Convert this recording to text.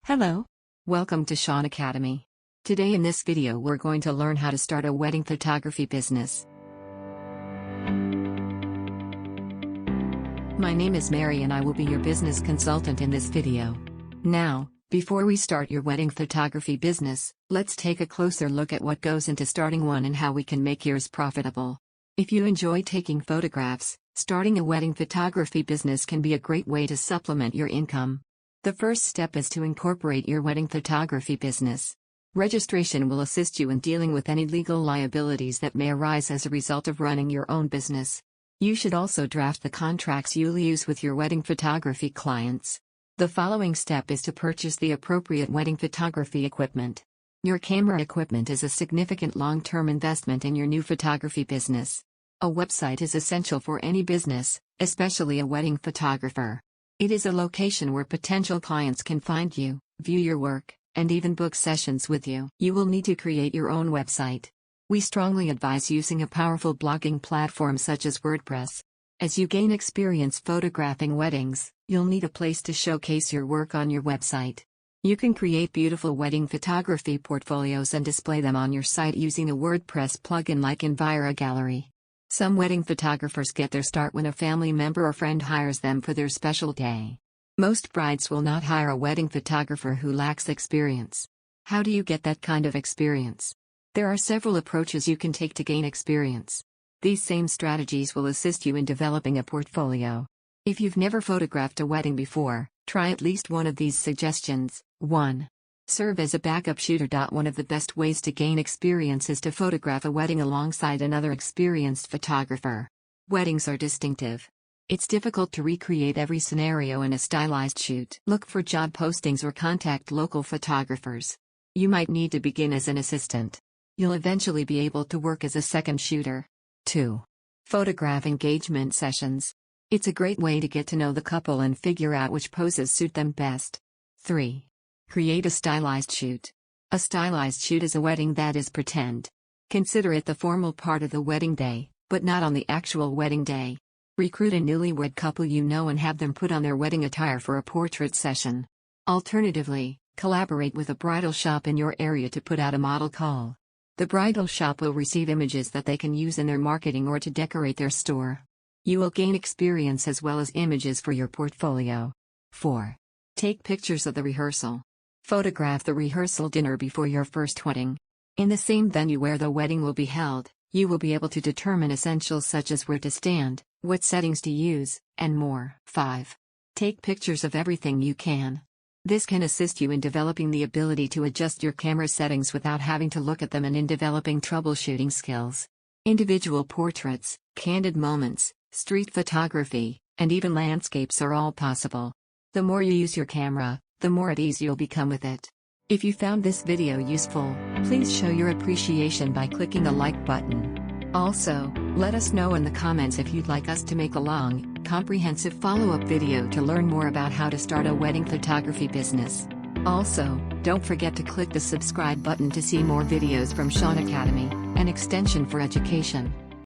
Hello. Welcome to Shaun Academy. Today in this video we're going to learn how to start a wedding photography business. My name is Mary and I will be your business consultant in this video. Now, before we start your wedding photography business, let's take a closer look at what goes into starting one and how we can make yours profitable. If you enjoy taking photographs, starting a wedding photography business can be a great way to supplement your income. The first step is to incorporate your wedding photography business. Registration will assist you in dealing with any legal liabilities that may arise as a result of running your own business. You should also draft the contracts you'll use with your wedding photography clients. The following step is to purchase the appropriate wedding photography equipment. Your camera equipment is a significant long-term investment in your new photography business. A website is essential for any business, especially a wedding photographer. It is a location where potential clients can find you, view your work, and even book sessions with you. You will need to create your own website. We strongly advise using a powerful blogging platform such as WordPress. As you gain experience photographing weddings, you'll need a place to showcase your work on your website. You can create beautiful wedding photography portfolios and display them on your site using a WordPress plugin like Envira Gallery. Some wedding photographers get their start when a family member or friend hires them for their special day. Most brides will not hire a wedding photographer who lacks experience. How do you get that kind of experience? There are several approaches you can take to gain experience. These same strategies will assist you in developing a portfolio. If you've never photographed a wedding before, try at least one of these suggestions. 1. Serve as a backup shooter. One of the best ways to gain experience is to photograph a wedding alongside another experienced photographer. Weddings are distinctive. It's difficult to recreate every scenario in a stylized shoot. Look for job postings or contact local photographers. You might need to begin as an assistant. You'll eventually be able to work as a second shooter. 2. Photograph engagement sessions. It's a great way to get to know the couple and figure out which poses suit them best. 3. Create a stylized shoot. A stylized shoot is a wedding that is pretend. Consider it the formal part of the wedding day, but not on the actual wedding day. Recruit a newlywed couple you know and have them put on their wedding attire for a portrait session. Alternatively, collaborate with a bridal shop in your area to put out a model call. The bridal shop will receive images that they can use in their marketing or to decorate their store. You will gain experience as well as images for your portfolio. 4. Take pictures of the rehearsal. Photograph the rehearsal dinner before your first wedding. In the same venue where the wedding will be held, you will be able to determine essentials such as where to stand, what settings to use, and more. 5. Take pictures of everything you can. This can assist you in developing the ability to adjust your camera settings without having to look at them and in developing troubleshooting skills. Individual portraits, candid moments, street photography, and even landscapes are all possible. The more you use your camera, the more at ease you'll become with it. If you found this video useful, please show your appreciation by clicking the like button. Also, let us know in the comments if you'd like us to make a long, comprehensive follow-up video to learn more about how to start a wedding photography business. Also, don't forget to click the subscribe button to see more videos from Shaun Academy, an extension for education.